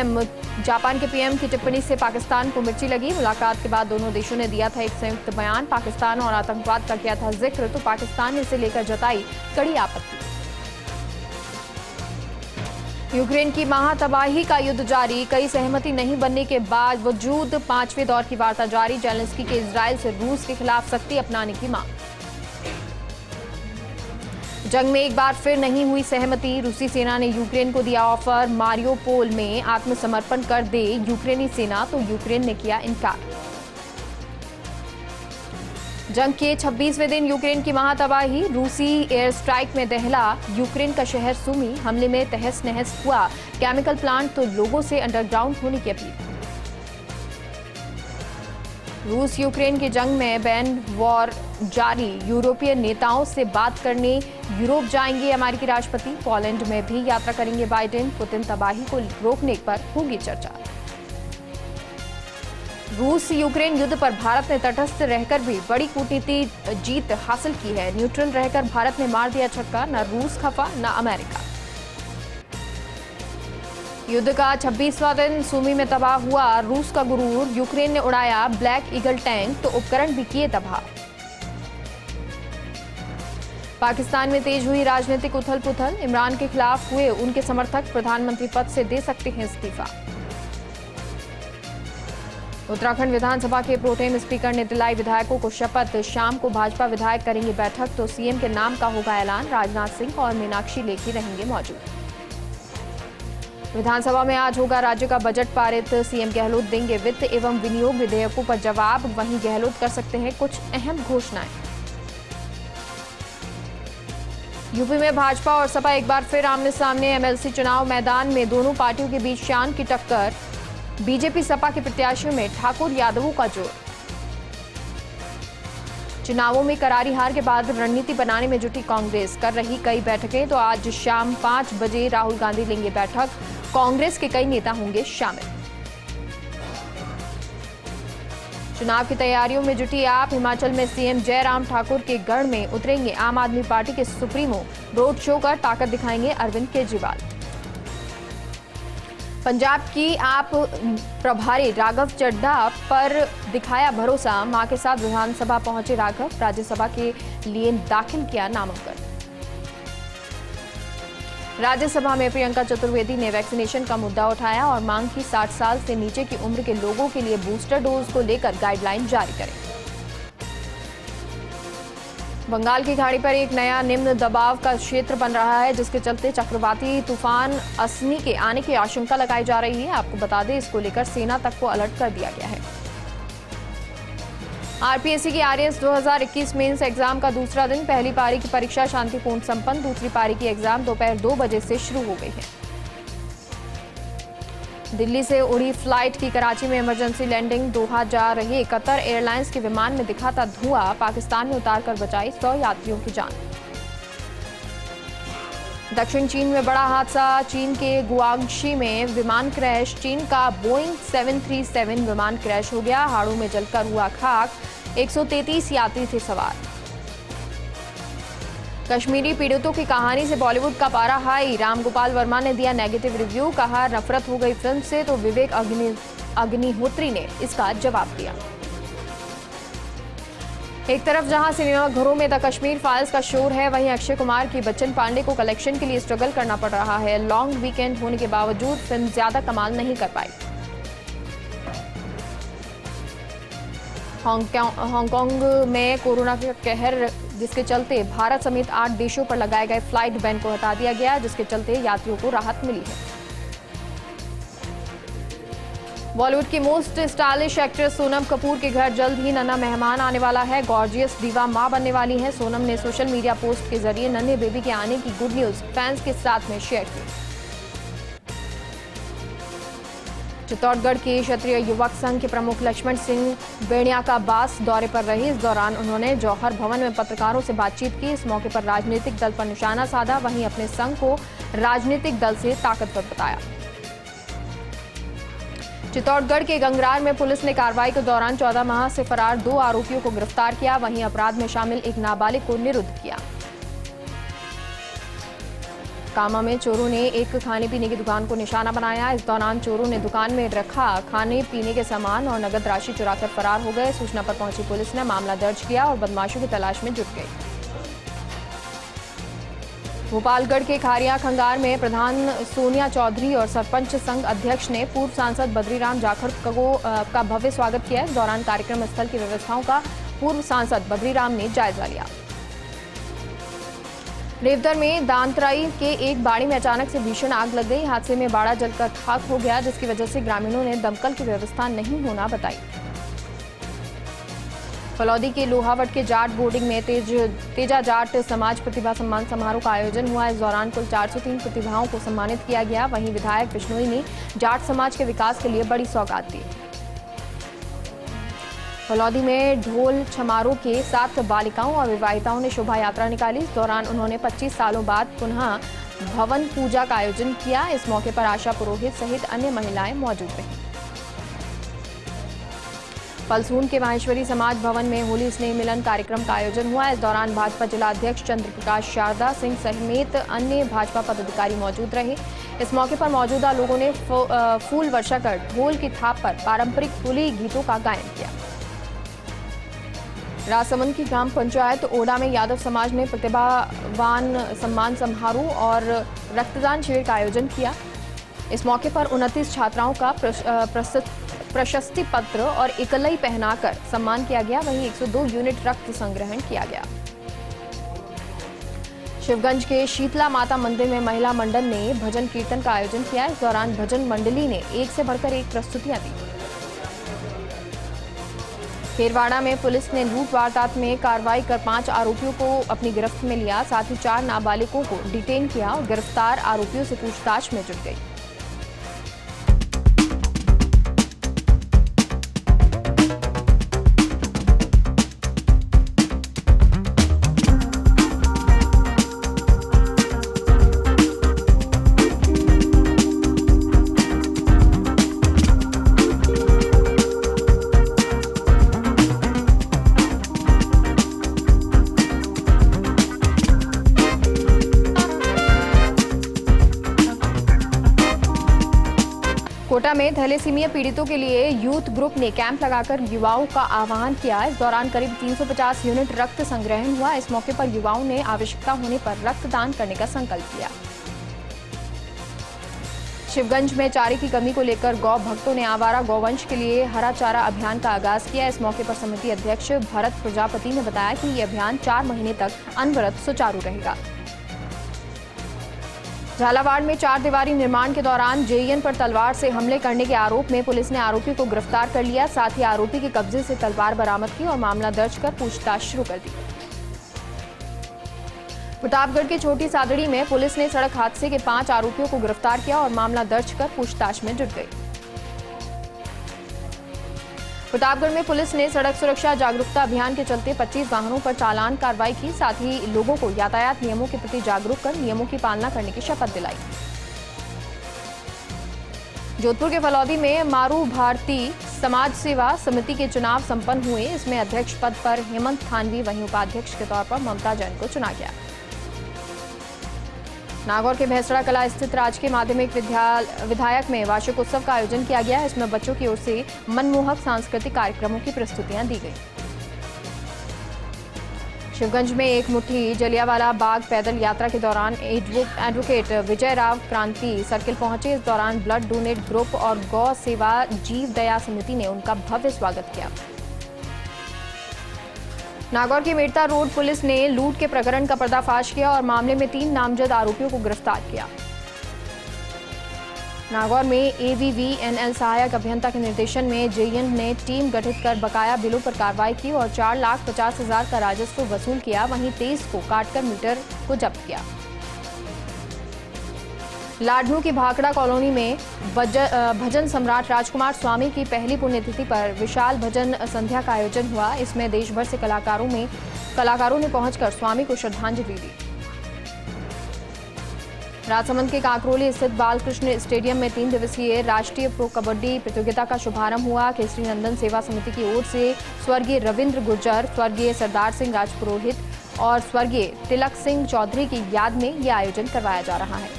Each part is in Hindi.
जापान के पीएम की टिप्पणी से पाकिस्तान को मिर्ची लगी। मुलाकात के बाद दोनों देशों ने दिया था एक संयुक्त बयान। पाकिस्तान और आतंकवाद का किया था जिक्र, तो पाकिस्तान ने इसे लेकर जताई कड़ी आपत्ति। यूक्रेन की महातबाही का युद्ध जारी, कई सहमति नहीं बनने के बावजूद पांचवें दौर की वार्ता जारी। जेलेंस्की के इजराइल से रूस के खिलाफ सख्ती अपनाने की मांग। जंग में एक बार फिर नहीं हुई सहमति, रूसी सेना ने यूक्रेन को दिया ऑफर। मारियोपोल में आत्मसमर्पण कर दे यूक्रेनी सेना, तो यूक्रेन ने किया इनकार। जंग के 26वें दिन यूक्रेन की महातबाही, रूसी एयर स्ट्राइक में दहला यूक्रेन का शहर सुमी। हमले में तहस नहस हुआ केमिकल प्लांट, तो लोगों से अंडरग्राउंड होने की अपील। रूस यूक्रेन की जंग में बैंड वॉर जारी, यूरोपीय नेताओं से बात करने यूरोप जाएंगे अमेरिकी राष्ट्रपति। पोलैंड में भी यात्रा करेंगे बाइडेन। पुतिन तबाही को रोकने पर होगी चर्चा। रूस यूक्रेन युद्ध पर भारत ने तटस्थ रहकर भी बड़ी कूटनीतिक जीत हासिल की है। न्यूट्रल रहकर भारत ने मार दिया छक्का, न रूस खफा न अमेरिका। युद्ध का 26वां दिन सुमी में तबाह हुआ रूस का गुरूर। यूक्रेन ने उड़ाया ब्लैक ईगल टैंक, तो उपकरण भी किए तबाह। पाकिस्तान में तेज हुई राजनीतिक उथल पुथल, इमरान के खिलाफ हुए उनके समर्थक प्रधानमंत्री पद से दे सकते हैं इस्तीफा। उत्तराखंड विधानसभा के प्रोटेम स्पीकर ने दिलाई विधायकों को शपथ, शाम को भाजपा विधायक करेंगे बैठक, तो सीएम के नाम का होगा ऐलान। राजनाथ सिंह और मीनाक्षी लेखी रहेंगे मौजूद। विधानसभा में आज होगा राज्य का बजट पारित, सीएम गहलोत देंगे वित्त एवं विनियोग विधेयकों पर जवाब। वहीं गहलोत कर सकते हैं कुछ अहम घोषणाएं। यूपी में भाजपा और सपा एक बार फिर आमने सामने, एमएलसी चुनाव मैदान में दोनों पार्टियों के बीच शान की टक्कर। बीजेपी सपा के प्रत्याशियों में ठाकुर यादवों का जोर। चुनावों में करारी हार के बाद रणनीति बनाने में जुटी कांग्रेस, कर रही कई बैठकें, तो आज शाम 5 बजे राहुल गांधी लेंगे बैठक। कांग्रेस के कई नेता होंगे शामिल। चुनाव की तैयारियों में जुटी आप, हिमाचल में सीएम जयराम ठाकुर के गढ़ में उतरेंगे आम आदमी पार्टी के सुप्रीमो। रोड शो कर ताकत दिखाएंगे अरविंद केजरीवाल। पंजाब की आप प्रभारी राघव चड्ढा पर दिखाया भरोसा, मां के साथ विधानसभा पहुंचे राघव। राज्यसभा के लिए दाखिल किया नामांकन। राज्यसभा में प्रियंका चतुर्वेदी ने वैक्सीनेशन का मुद्दा उठाया और मांग की 60 साल से नीचे की उम्र के लोगों के लिए बूस्टर डोज को लेकर गाइडलाइन जारी करें। बंगाल की खाड़ी पर एक नया निम्न दबाव का क्षेत्र बन रहा है, जिसके चलते चक्रवाती तूफान असनी के आने की आशंका लगाई जा रही है। आपको बता दें, इसको लेकर सेना तक को अलर्ट कर दिया गया है। आरपीएससी की आरएस 2021 मेंस एग्जाम का दूसरा दिन, पहली पारी की परीक्षा शांतिपूर्ण संपन्न। दूसरी पारी की एग्जाम दोपहर 2 बजे से शुरू हो गई है। दिल्ली से उड़ी फ्लाइट की कराची में इमरजेंसी लैंडिंग, दोहा जा रहे कतर एयरलाइंस के विमान में दिखा था धुआं। पाकिस्तान में उतारकर बचाई 100 यात्रियों की जान। दक्षिण चीन में बड़ा हादसा, चीन के गुआंगशी में विमान क्रैश। चीन का बोइंग 737 विमान क्रैश हो गया, हाड़ों में जलकर हुआ खाक। 133 यात्री थे सवार। कश्मीरी पीड़ितों की कहानी से बॉलीवुड का पारा हाई, रामगोपाल वर्मा ने दिया नेगेटिव रिव्यू, कहा नफरत हो गई फिल्म से, तो विवेक अग्निहोत्री ने इसका जवाब दिया। एक तरफ जहां सिनेमा घरों में द कश्मीर फाइल्स का शोर है, वहीं अक्षय कुमार की बच्चन पांडे को कलेक्शन के लिए स्ट्रगल करना पड़ रहा है। लॉन्ग वीकेंड होने के बावजूद फिल्म ज्यादा कमाल नहीं कर पाई। हांगकांग में कोरोना का कहर, जिसके चलते भारत समेत 8 देशों पर लगाए गए फ्लाइट बैन को हटा दिया गया, जिसके चलते यात्रियों को राहत मिली है। बॉलीवुड की most stylish actress Sonam Kapoor के घर जल्द ही नन्हा मेहमान आने वाला है। गॉर्जियस दीवा मां बनने वाली है। सोनम ने सोशल मीडिया पोस्ट के जरिए नन्हे बेबी के आने की गुड न्यूज फैंस के साथ में शेयर की। चित्तौड़गढ़ के क्षत्रिय युवक संघ के प्रमुख लक्ष्मण सिंह बेणिया का बास दौरे पर रहे। इस दौरान उन्होंने जौहर भवन में पत्रकारों से बातचीत की। इस मौके पर राजनीतिक दल पर निशाना साधा, वहीं अपने संघ को राजनीतिक दल से ताकतवर बताया। चित्तौड़गढ़ के गंगरार में पुलिस ने कार्रवाई के दौरान 14 माह से फरार 2 आरोपियों को गिरफ्तार किया, वहीं अपराध में शामिल एक नाबालिग को निरुद्ध किया। कामा में चोरों ने एक खाने पीने की दुकान को निशाना बनाया। इस दौरान चोरों ने दुकान में रखा खाने पीने के सामान और नगद राशि चुराकर फरार हो गए। सूचना पर पहुंची पुलिस ने मामला दर्ज किया और बदमाशों की तलाश में जुट गई। भोपालगढ़ के खारिया खंगार में प्रधान सोनिया चौधरी और सरपंच संघ अध्यक्ष ने पूर्व सांसद बद्रीराम जाखड़ का भव्य स्वागत किया। इस दौरान कार्यक्रम स्थल की व्यवस्थाओं का पूर्व सांसद बद्रीराम ने जायजा लिया। रेवदर में दांतराई के एक बाड़ी में अचानक से भीषण आग लग गई। हादसे में बाड़ा जलकर खाक हो गया, जिसकी वजह से ग्रामीणों ने दमकल की व्यवस्था नहीं होना बताई। फलौदी के लोहावट के जाट बोर्डिंग में तेजा जाट समाज प्रतिभा सम्मान समारोह का आयोजन हुआ। इस दौरान कुल 403 प्रतिभाओं को सम्मानित किया गया। वहीं विधायक बिश्नोई ने जाट समाज के विकास के लिए बड़ी सौगात दी। फलौदी में ढोल छमारों के 7 बालिकाओं और विवाहिताओं ने शोभा यात्रा निकाली। इस दौरान उन्होंने 25 सालों बाद पुनः भवन पूजा का आयोजन किया। इस मौके पर आशा पुरोहित सहित अन्य महिलाएं मौजूद रहीं। पलसून के माहेश्वरी समाज भवन में होली स्नेह मिलन कार्यक्रम का आयोजन हुआ। इस दौरान भाजपा जिला अध्यक्ष चंद्र प्रकाश शारदा सिंह समेत अन्य भाजपा पदाधिकारी मौजूद रहे। इस मौके पर मौजूदा लोगों ने फूल वर्षा कर ढोल की थाप पर पारंपरिक होली गीतों का गायन किया। राजसमंद की ग्राम पंचायत ओडा में यादव समाज ने प्रतिभावान सम्मान समारोह और रक्तदान शिविर का आयोजन किया। इस मौके पर 29 छात्राओं का प्रशस्ति पत्र और इकलई पहनाकर सम्मान किया गया। वहीं 102 यूनिट रक्त संग्रहण किया गया। शिवगंज के शीतला माता मंदिर में महिला मंडल ने भजन कीर्तन का आयोजन किया। इस दौरान भजन मंडली ने एक से बढ़कर एक प्रस्तुतियां दी। खेरवाड़ा में पुलिस ने लूट वारदात में कार्रवाई कर 5 आरोपियों को अपनी गिरफ्त में लिया। साथ ही 4 नाबालिगों को डिटेन किया और गिरफ्तार आरोपियों से पूछताछ में जुट गई। कोटा में थैलेसीमिया पीड़ितों के लिए यूथ ग्रुप ने कैंप लगाकर युवाओं का आह्वान किया। इस दौरान करीब 350 यूनिट रक्त संग्रहण हुआ। इस मौके पर युवाओं ने आवश्यकता होने पर रक्तदान करने का संकल्प लिया। शिवगंज में चारे की कमी को लेकर गौ भक्तों ने आवारा गौवंश के लिए हरा चारा अभियान का आगाज किया। इस मौके पर समिति अध्यक्ष भरत प्रजापति ने बताया कि ये अभियान 4 महीने तक अनवरत सुचारू रहेगा। झालावाड़ में 4 दीवारी निर्माण के दौरान जेईएन पर तलवार से हमले करने के आरोप में पुलिस ने आरोपी को गिरफ्तार कर लिया। साथ ही आरोपी के कब्जे से तलवार बरामद की और मामला दर्ज कर पूछताछ शुरू कर दी। प्रतापगढ़ के छोटी सादड़ी में पुलिस ने सड़क हादसे के 5 आरोपियों को गिरफ्तार किया और मामला दर्ज कर पूछताछ में जुट गई। प्रतापगढ़ में पुलिस ने सड़क सुरक्षा जागरूकता अभियान के चलते 25 वाहनों पर चालान कार्रवाई की। साथ ही लोगों को यातायात नियमों के प्रति जागरूक कर नियमों की पालना करने की शपथ दिलाई। जोधपुर के फलौदी में मारू भारती समाज सेवा समिति के चुनाव संपन्न हुए। इसमें अध्यक्ष पद पर हेमंत थानवी, वहीं उपाध्यक्ष के तौर पर ममता जैन को चुना गया। नागौर के भैंसड़ा कला स्थित राजकीय माध्यमिक विधायक में वार्षिक उत्सव का आयोजन किया गया। इसमें बच्चों की ओर से मनमोहक सांस्कृतिक कार्यक्रमों की प्रस्तुतियां दी गई। शिवगंज में एक मुट्ठी जलियांवाला बाग पैदल यात्रा के दौरान एडवोकेट विजय राव क्रांति सर्किल पहुंचे। इस दौरान ब्लड डोनेट ग्रुप और गौ सेवा जीव दया समिति ने उनका भव्य स्वागत किया। नागौर की मेड़ता रोड पुलिस ने लूट के प्रकरण का पर्दाफाश किया और मामले में 3 नामजद आरोपियों को गिरफ्तार किया। नागौर में एवीवीएनएल सहायक अभियंता के निर्देशन में जेईएन ने टीम गठित कर बकाया बिलों पर कार्रवाई की और 4,50,000 का राजस्व वसूल किया। वहीं 23 को काटकर मीटर को जब्त किया। लाडनू की भाखड़ा कॉलोनी में भजन सम्राट राजकुमार स्वामी की पहली पुण्यतिथि पर विशाल भजन संध्या का आयोजन हुआ। इसमें देश भर से कलाकारों ने पहुंचकर स्वामी को श्रद्धांजलि दी। राजसमंद के काकरोली स्थित बालकृष्ण स्टेडियम में 3 दिवसीय राष्ट्रीय प्रो कबड्डी प्रतियोगिता का शुभारंभ हुआ। केसरी नंदन सेवा समिति की ओर से स्वर्गीय रविंद्र गुर्जर, स्वर्गीय सरदार सिंह राजपुरोहित, और स्वर्गीय तिलक सिंह चौधरी की याद में यह आयोजन करवाया जा रहा है।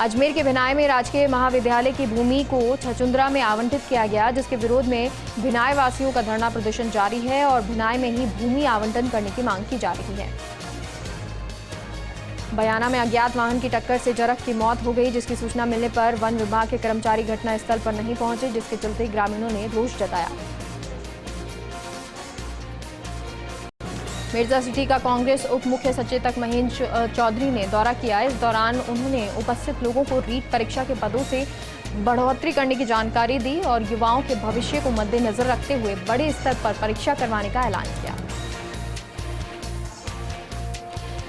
अजमेर के भिनाई में राजकीय महाविद्यालय की भूमि को छचुंद्रा में आवंटित किया गया, जिसके विरोध में भिनाई वासियों का धरना प्रदर्शन जारी है और भिनाई में ही भूमि आवंटन करने की मांग की जा रही है। बयाना में अज्ञात वाहन की टक्कर से जरख की मौत हो गई, जिसकी सूचना मिलने पर वन विभाग के कर्मचारी घटनास्थल पर नहीं पहुंचे, जिसके चलते ग्रामीणों ने रोष जताया। मिर्जा सिटी का कांग्रेस उप मुख्य सचेतक महेंद्र चौधरी ने दौरा किया। इस दौरान उन्होंने उपस्थित लोगों को रीट परीक्षा के पदों से बढ़ोतरी करने की जानकारी दी और युवाओं के भविष्य को मद्देनजर रखते हुए बड़े स्तर पर परीक्षा करवाने का ऐलान किया।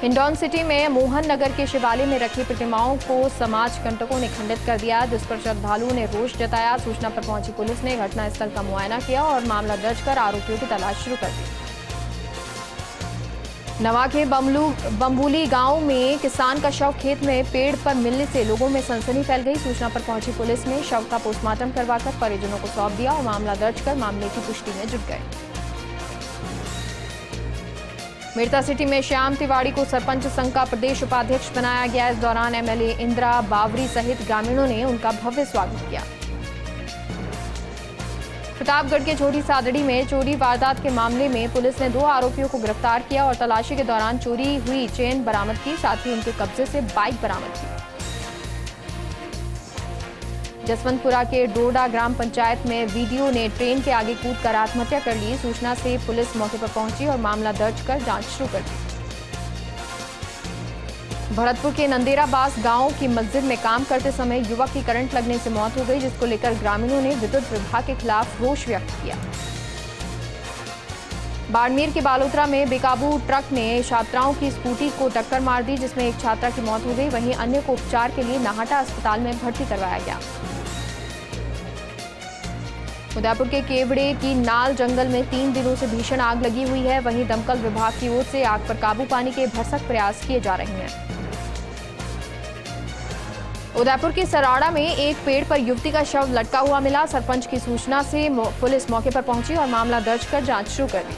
हिंडौन सिटी में मोहन नगर के शिवालय में रखी प्रतिमाओं को समाज कंटकों ने खंडित कर दिया, जिस पर श्रद्धालुओं ने रोष जताया। सूचना पर पहुंची पुलिस ने घटनास्थल का मुआयना किया और मामला दर्ज कर आरोपियों की तलाश शुरू कर दी। नवा के बम्बूली गांव में किसान का शव खेत में पेड़ पर मिलने से लोगों में सनसनी फैल गई। सूचना पर पहुंची पुलिस ने शव का पोस्टमार्टम करवाकर परिजनों को सौंप दिया और मामला दर्ज कर मामले की पुष्टि में जुट गए। मिर्जा सिटी में श्याम तिवारी को सरपंच संघ का प्रदेश उपाध्यक्ष बनाया गया। इस दौरान एमएलए इंदिरा बावरी सहित ग्रामीणों ने उनका भव्य स्वागत किया। प्रतापगढ़ के छोटी सादड़ी में चोरी वारदात के मामले में पुलिस ने 2 आरोपियों को गिरफ्तार किया और तलाशी के दौरान चोरी हुई चेन बरामद की, साथ ही उनके कब्जे से बाइक बरामद की। जसवंतपुरा के डोडा ग्राम पंचायत में वीडियो ने ट्रेन के आगे कूदकर आत्महत्या कर ली। सूचना से पुलिस मौके पर पहुंची और मामला दर्ज कर जांच शुरू कर दी। भरतपुर के नंदेराबास गांव की मस्जिद में काम करते समय युवक की करंट लगने से मौत हो गई, जिसको लेकर ग्रामीणों ने विद्युत विभाग के खिलाफ रोष व्यक्त किया। बाड़मेर के बालोतरा में बेकाबू ट्रक ने छात्राओं की स्कूटी को टक्कर मार दी, जिसमें एक छात्रा की मौत हो गई। वहीं अन्य को उपचार के लिए नाहटा अस्पताल में भर्ती करवाया गया। उदयपुर के केवड़े की नाल जंगल में 3 दिनों से भीषण आग लगी हुई है। वहीं दमकल विभाग की ओर से आग पर काबू पाने के भरसक प्रयास किए जा रहे हैं। उदयपुर के सराड़ा में एक पेड़ पर युवती का शव लटका हुआ मिला। सरपंच की सूचना से पुलिस मौके पर पहुंची और मामला दर्ज कर जांच शुरू कर दी।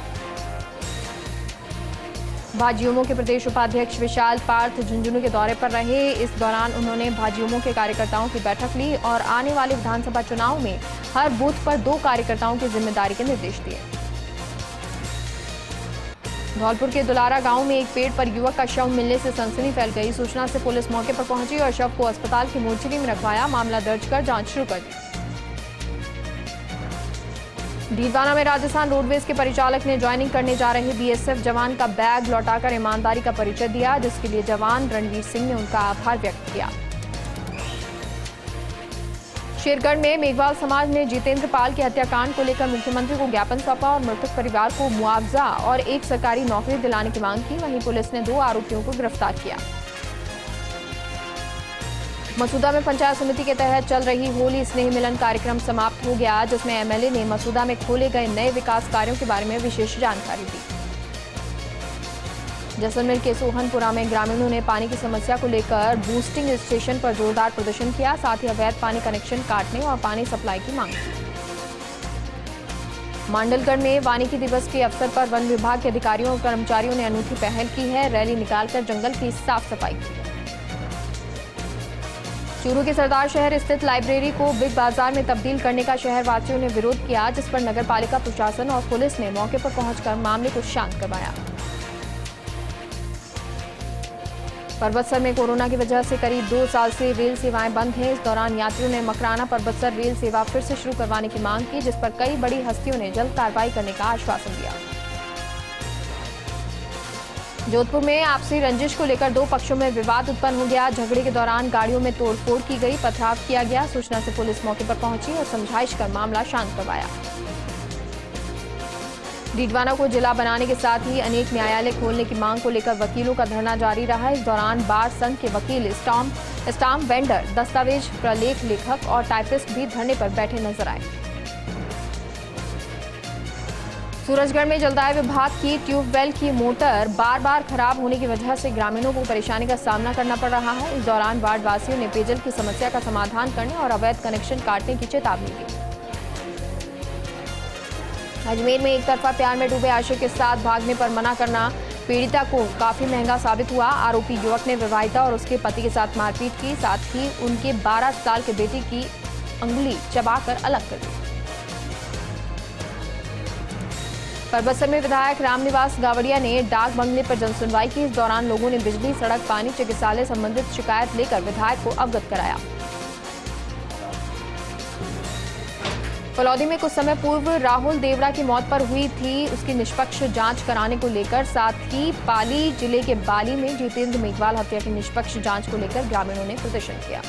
भाजयुमो के प्रदेश उपाध्यक्ष विशाल पार्थ झुंझुनू के दौरे पर रहे। इस दौरान उन्होंने भाजयुमो के कार्यकर्ताओं की बैठक ली और आने वाले विधानसभा चुनाव में हर बूथ पर 2 कार्यकर्ताओं की जिम्मेदारी के निर्देश दिए। धौलपुर के दुलारा गांव में एक पेड़ पर युवक का शव मिलने से सनसनी फैल गई। सूचना से पुलिस मौके पर पहुंची और शव को अस्पताल की मोर्चरी में रखवाया। मामला दर्ज कर जांच शुरू कर दी। डीडवाना में राजस्थान रोडवेज के परिचालक ने ज्वाइनिंग करने जा रहे बीएसएफ जवान का बैग लौटाकर ईमानदारी का परिचय दिया, जिसके लिए जवान रणवीर सिंह ने उनका आभार व्यक्त किया। शेरगढ़ में मेघवाल समाज ने जितेंद्र पाल के हत्याकांड को लेकर मुख्यमंत्री को ज्ञापन सौंपा और मृतक परिवार को मुआवजा और एक सरकारी नौकरी दिलाने की मांग की। वहीं पुलिस ने 2 आरोपियों को गिरफ्तार किया। मसूदा में पंचायत समिति के तहत चल रही होली स्नेह मिलन कार्यक्रम समाप्त हो गया, जिसमें एमएलए ने मसूदा में खोले गए नए विकास कार्यों के बारे में विशेष जानकारी दी। जैसलमेर के सोहनपुरा में ग्रामीणों ने पानी की समस्या को लेकर बूस्टिंग स्टेशन पर जोरदार प्रदर्शन किया, साथ ही अवैध पानी कनेक्शन काटने और पानी सप्लाई की मांग की। मांडलगढ़ में वानिकी दिवस के अवसर पर वन विभाग के अधिकारियों और कर्मचारियों ने अनूठी पहल की है। रैली निकालकर जंगल की साफ सफाई की। चूरू के सरदार शहर स्थित लाइब्रेरी को बिग बाजार में तब्दील करने का शहरवासियों ने विरोध किया, जिस पर नगरपालिका प्रशासन और पुलिस ने मौके पर पहुंचकर मामले को शांत करवाया। पर्वतसर में कोरोना की वजह से करीब 2 साल से रेल सेवाएं बंद हैं। इस दौरान यात्रियों ने मकराना पर्वतसर रेल सेवा फिर से शुरू करवाने की मांग की, जिस पर कई बड़ी हस्तियों ने जल्द कार्रवाई करने का आश्वासन दिया। जोधपुर में आपसी रंजिश को लेकर 2 पक्षों में विवाद उत्पन्न हो गया। झगड़े के दौरान गाड़ियों में तोड़फोड़ की गई, पथराव किया गया। सूचना से पुलिस मौके पर पहुंची और समझाइश कर मामला शांत करवाया। डीडवाना को जिला बनाने के साथ ही अनेक न्यायालय खोलने की मांग को लेकर वकीलों का धरना जारी रहा। इस दौरान बार संघ के वकील, स्टाम्प वेंडर, दस्तावेज प्रलेख लेखक और टाइपिस्ट भी धरने पर बैठे नजर आए। सूरजगढ़ में जलदाय विभाग की ट्यूबवेल की मोटर बार बार खराब होने की वजह से ग्रामीणों को परेशानी का सामना करना पड़ रहा है। इस दौरान वार्ड वासियों ने पेयजल की समस्या का समाधान करने और अवैध कनेक्शन काटने की चेतावनी दी। अजमेर में एक तरफा प्यार में डूबे आशिक के साथ भागने पर मना करना पीड़िता को काफी महंगा साबित हुआ। आरोपी युवक ने विवाहिता और उसके पति के साथ मारपीट की, साथ ही उनके 12 साल के बेटे की अंगुली चबाकर अलग कर दी। परबत्सर में विधायक रामनिवास गावड़िया ने डाक बंगले पर जनसुनवाई की। इस दौरान लोगों ने बिजली, सड़क, पानी, चिकित्सालय संबंधित शिकायत लेकर विधायक को अवगत कराया। फलौदी में कुछ समय पूर्व राहुल देवड़ा की मौत पर हुई थी उसकी निष्पक्ष जांच कराने को लेकर, साथ ही पाली जिले के बाली में जितेंद्र मेघवाल हत्या की निष्पक्ष जांच को लेकर ग्रामीणों ने प्रदर्शन किया।